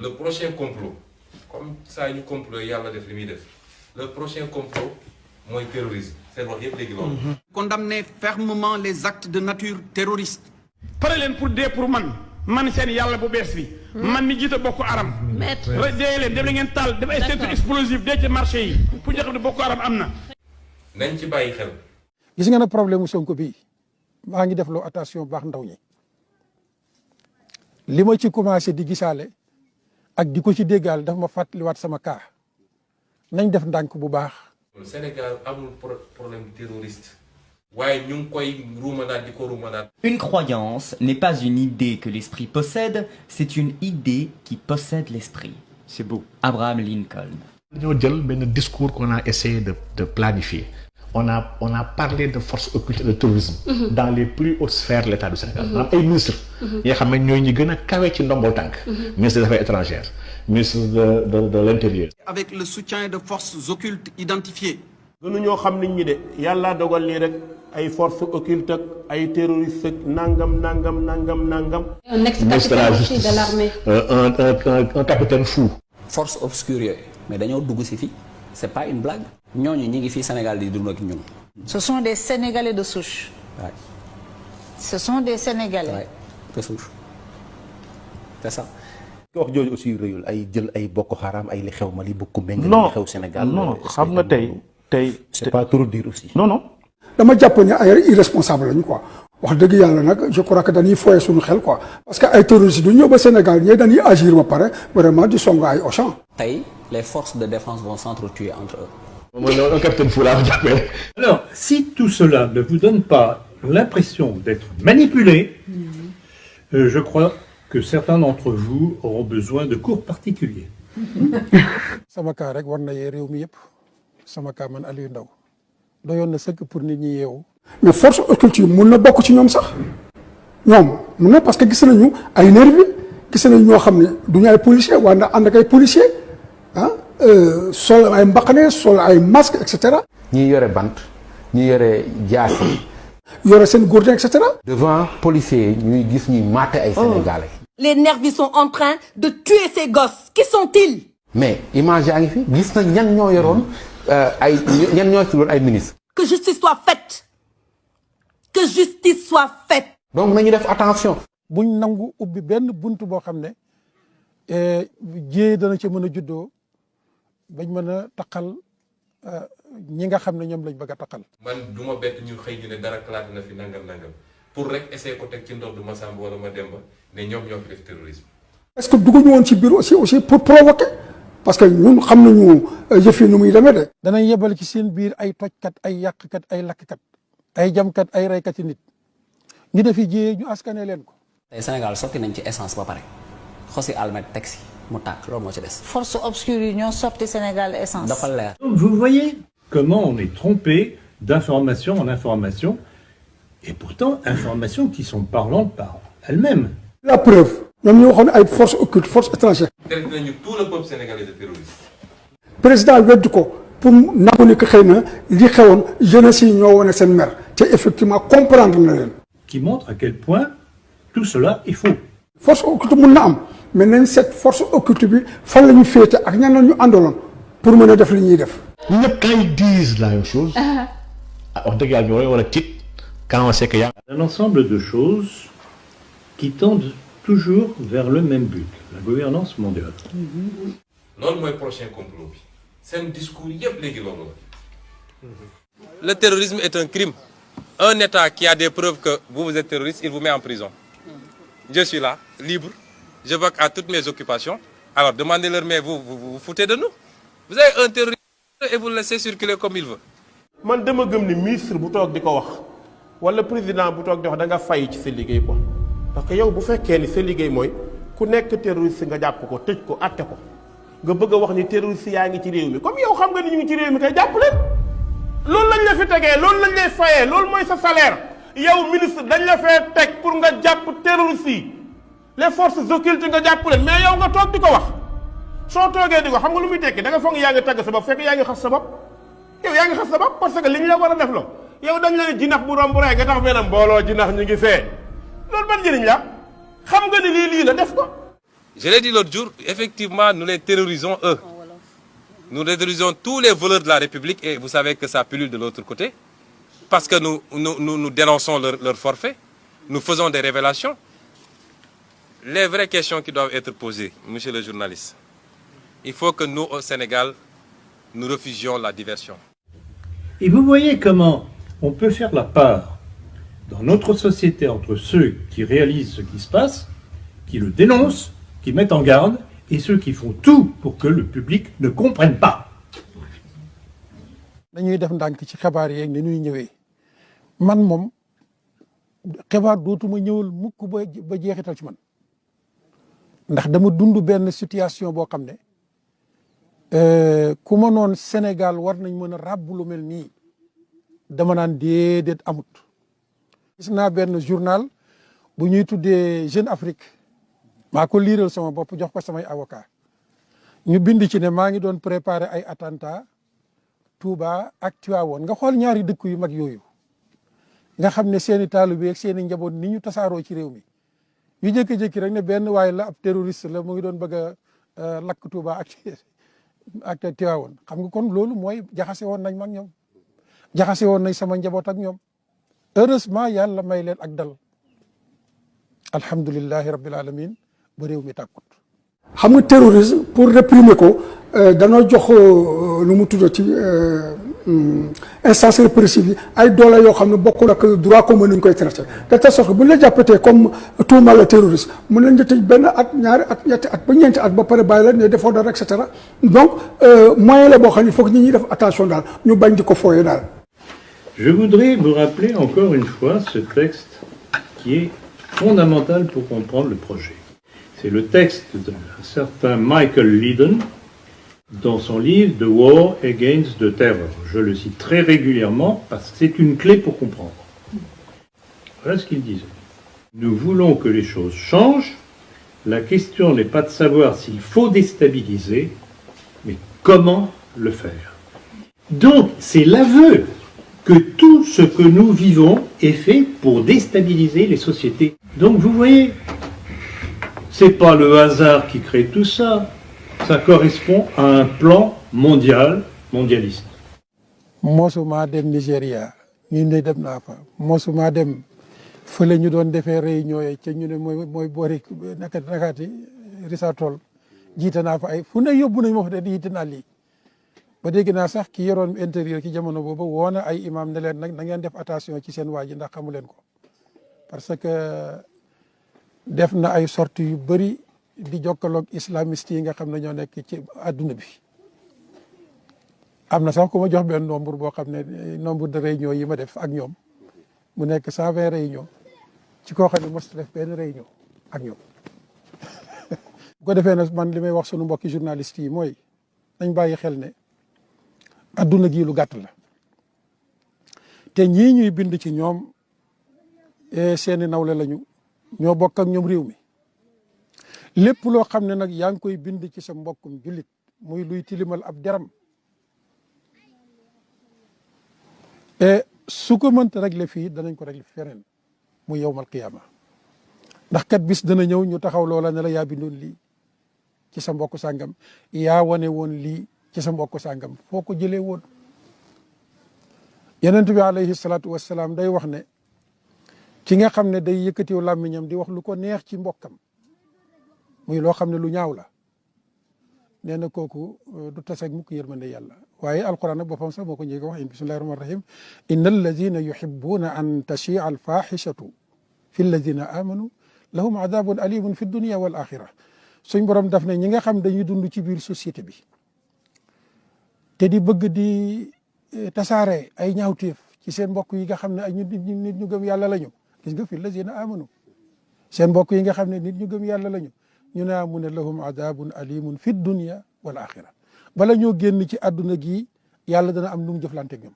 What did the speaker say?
le prochain complot comme ça ñu complot yàlla def li muy def le prochain complot mooy terrorisme seen wax yëpp léegi loolu. Condamner fermement les actes de nature terroriste. pare leen pour dee pour man seen yàlla bu bees bi. man mi jiite Boko Haram. maître dee leen dem la ngeen taal def ay centre explosif dee ci marché yi pour ñu xam ne Boko Haram am na. nañ ci bàyyi xel. gis nga ne problème mu Sonko bii maa ngi def loo attention baax ndaw ñi li ma ci commencé di gisaale ak di ko ci déggaale dafa ma fàttaliwaat sama cas nañ def ndànk bu baax. Sénégal amul problème terroriste. waaye ñu ngi koy ruumanaat di ko ruumanaat. Une croyance n'est pas une idée que l'esprit possède, c'est une idée qui possède l'esprit. C'est beau. Abraham Lincoln. dañoo jël benn discours qu'on a essayé de planifier. On a parlé de forces occultes et de terrorisme dans les plus hautes sphères de l'État du Sénégal. maanaam ay ministres yi nga xam ne ñooy ñi gën a kawe ci ndombol tànk. ministre des Affaires étrangères, ministre de l'Intérieur. Avec le soutien de forces occultes identifiées. gënu ñoo xam nit ñi de yàlla dogal nii rek ay forces occultes ak ay terroristes ak nangam. Un ex-capitaine aussi de l'armée. Un capitaine fou. force obscure yooyu mais dañoo dugg si fii c'est pas une blague. ñooñu ñi ngi fii Sénégal di dund ak ñun. Ce sont des Sénégalais de souche. Ouais. Ce sont des Sénégalais. Ouais, de souche. C'est ça. wax jooju aussi rëyul ay jël ay Boko Haram ay li xew Mali bokku méngale li xew Sénégal. non xam nga tey c'est pas trop dire aussi. non. dama jàpp ne ay irresponsable lañu quoi wax dëgg yàlla nag je crois que dañuy foyee suñu xel quoi. parce que ay terroristes du ñëw ba Sénégal ñee dañuy agir ba pare vraiment di song ay Auchan. tey les forces de défense vont s'entretuer entre eux. Un capitaine fou là jàppee. Alors, si tout cela ne vous donne pas l'impression d'être manipulé, je crois que certains d'entre vous auront besoin de cours particuliers. sama cas rek war na yee réew mi yëpp sama cas man Aliou Ndao doyoon na sëkk pour nit ñi yeewu. mais force occulte yi mun na bokk ci ñoom sax ñoom mun na parce que gis nañu ay nervi gis nañu ñoo xam ne du ñu ay policiers waaye ndax ànd ak ay policiers ah sol ay mbaqane sol ay masque et cetera. ñi yore bant ñi yore jaasi. yore seen gourdin et cetera. devant policiers ñuy gis ñuy maate ay sénégalais. Les nervis sont en train de tuer ces gosses. Qui sont-ils? mais image yaa ngi fi gis na ñan ñoo yoroon ay ñan ñoo ci doon ay ministres. Que justice soit faite. Que justice soit faite. donc nañu def attention. buñ nangu ubbi benn buntu boo xam ne jéey dana ci mën a juddoo bañ mën a taqal ñi nga xam ne ñoom lañ bëgg a taqal. man du ma bett ñu xëy ñu ne dara kalaat na fi nangam pour rek essayer ko teg ci ndox du Massamba wala Mademba ne ñoom ñoo fi def terrorisme. est-ce que dugguñu woon ci biir aussi pour provoquer parce que ñun xam nañu yëf yi nu muy demee de. danañ yebal ci seen biir ay tojkat ay yàqkat ay lakkkat ay jamkat ay reykati nit ñu defi jiyee ñu askane leen ko. tey Sénégal sotti nañ ci essence ba pare xosi almet taxi mu tàkk loolu moo ci des. Force obscure yi ñoo sotti Sénégal essence. dafa leer. Donc vous voyez comment on est trompé d'information en information, et pourtant informations qui sont parlantes par elles-mêmes. La preuve ñoom ñoo waxoon ay forces occultes forces étrangères. traité nañu tout le peuple sénégalais de terroriste. président weddi ko pour nangu ni que xëy na li xewoon jeunesse yi ñoo wane seen mer te effectivement comprendre na leen. Qui montre à quel point tout cela est faux. force occulte mun na am mais nañ cette force occulte bi fan la ñu féete ak ñan la ñu àndaloon pour mën a def li ñuy def. ñëpp quand ils disent la même chose. wax dëgg yàlla ñoo war a tiit quand on sait que y a un ensemble de choses qui tendent toujours vers le même but, la gouvernance mondiale. loolu mooy prochain complot bi seen discours yëpp léegi loolu la. Le terrorisme est un crime. Un État qui a des preuves que vous êtes terroriste, il vous met en prison. Je suis là, libre, je vaque à toutes mes occupations. Alors demandez-leur, mais vous foutez de nous? Vous avez un terroriste et vous le laissez circuler comme il veut. man dama gëm ni ministre bu toog di ko wax wala président bu toog di wax da nga fay ci sa liggéey quoi parce que yow bu fekkee ni sa liggéey mooy ku nekk terroriste nga jàpp ko tëj ko atte ko nga bëgg a wax ni terroriste yaa ngi ci réew mi comme yow xam nga ni ñu ngi ci réew mi kay jàpp leen loolu lañ la fi tegee loolu lañ lay fayee loolu mooy sa salaire yow ministre dañ la fee teg pour nga jàpp terroriste yi les forces occultes nga jàpp leen mais yow nga toog di ko wax soo toogee di ko xam nga lu muy tekki da nga foog yaa ngi tagg sa bopp fekk yaa ngi xas sa bopp yow yaa ngi xas sa bopp parce que li ñu la war a def la yow dañ la ne jinax bu romb rek nga tax benn mbooloo jinax ñu ngi fee loolu ban njëriñ la xam nga ni lii la def ko. Je l'ai dit l'autre jour, effectivement, nous les terrorisons eux. Nous terrorisons tous les voleurs de la République et vous savez que ça pullule de l'autre côté. Parce que nous dénonçons leur forfait. Nous faisons des révélations. Les vraies questions qui doivent être posées, monsieur le journaliste, il faut que nous, au Sénégal, nous refusions la diversion. Et vous voyez comment on peut faire la part dans notre société entre ceux qui réalisent ce qui se passe, qui le dénoncent, qui mettent en garde, et ceux qui font tout pour que le public ne comprenne pas. dañuy def ndànk ci xibaar yeeg ni ñuy ñëwee man moom xibaar dootuma ñëwal mukk ba jeexital ci man ndax dama dund benn situation boo xam ne ku ma noon Sénégal war nañ mën a ràbb lu mel nii dama naan déedéet amut. gis naa benn journal bu ñuy tuddee Jeune Afrique maa ko liiral sama bopp jox ko samay avocat ñu bind ci ne maa ngi doon préparer ay attentat Touba ak Tivaouane nga xool ñaari dëkk yu mag yooyu nga xam ne seeni taalibe ak seeni njaboot ni ñu tasaaroo ci réew mi ñu jékki-jékki rek ne benn waaye la ab terroriste la mu ngi doon bëgg a lakk Touba ak Tivaouane xam nga kon loolu mooy jaxase woon nañ mag ñoom jaxase woon nañ sama njaboot ak ñoom heureusement yàlla may leen ak dal alhamdulillahi rabbil alamin ba réew mi tàkkut. xam nga terrorisme pour réprimer ko danoo jox nu mu tudd ci instance répressive yi ay doole yoo xam ne bokkul ak droit commun nañ koy traité de telle sorte que bu ñu la jàppatee comme tuumal la terroriste mun nañ la tëj benn at ñaari at ñetti at ba ñeenti at ba pare bàyyi la ne defoo dara et cetera donc moyen la boo xam ne il faut que nit ñi def attention daal ñu bañ di ko fooyee daal. Je voudrais vous rappeler encore une fois ce texte qui est fondamental pour comprendre le projet. C'est le texte d'un certain Michael Lydon dans son livre The War Against the Terror. Je le cite très régulièrement parce que c'est une clé pour comprendre. Voilà ce qu'il disait. Nous voulons que les choses changent. La question n'est pas de savoir s'il faut déstabiliser, mais comment le faire. Donc, c'est l'aveu que tout ce que nous vivons est fait pour déstabiliser les sociétés. Donc, vous voyez, c'est pas le hasard qui crée tout ça. Ça correspond à un plan mondial, mondialiste. mosuma dem Nigéria ñu ne dem naa fa mosuma dem fële ñu doon defee réunion yi ca ñu ne mooy boori nakaati Risatol jiite naa fa ay fu ne yóbbu nañ ma fa de jiite naa lii ba dégg naa sax ki yoroon intérieur ci jamono boobu woo na ay imam ne leen nag na ngeen def attention ci seen waa ji ndax xamu leen ko parce que def na ay sorties yu bëri di jokkaloog islamiste yi nga xam ne ñoo nekk ci adduna bi am na sax ku ma jox benn nombre boo xam ne nombre de réunion yi ma def ak ñoom mu nekk 120 réunion ci koo xam ne mos def benn réunion ak ñoom bu ko defee nag man li may wax sunu mbokki journaliste yi mooy nañ bàyyi xel ne adduna gi lu gàtt la te ñii ñuy bind ci ñoom seeni nawle lañu ñoo bokk ak ñoom réew mi lépp loo xam ne nag yaa ngi koy bind ci sa mbokkum jullit muy luy tilimal ab deram su ko mënta régler fii danañ ko régler feneen muy yowmal qiyaama ndax kat bis dana ñëw ñu taxaw loola ne la yaa bindoon lii ci sa mbokk sàngam yaa wane woon lii ci sa mbokk sàngam foo ko jëlee woon yonent bi alayhi salaatu wassalaam day wax ne ki nga xam ne day yëkkatiw làmmiñam di wax lu ko neex ci mbokkam muy loo xam ne lu ñaaw la nee na kooku du taseeg mukk yërmande yàlla waaye alquran nag boppam sax moo ko njëkk wax bismillahi rahmani rahim inna alladina yuhibbuna an tachia alfaxishatu fi alladina amanu lahum adabun alimun fi dunia wal axira suñ borom daf ne ñi nga xam dañuy dund ci biir société bi te di bëgg di tasaare ay ñaawteef ci seen mbokk yi nga xam ne ay nit ñu gëm yàlla lañu gis nga fi alladina amanu seen mbokk yi nga xam ne nit ñu gëm yàlla lañu ñu ne mu ne lahum adabun alimun fi dunia wal axira bala ñoo génn ci àdduna gi yàlla dana am lu mu jëflante ak ñoom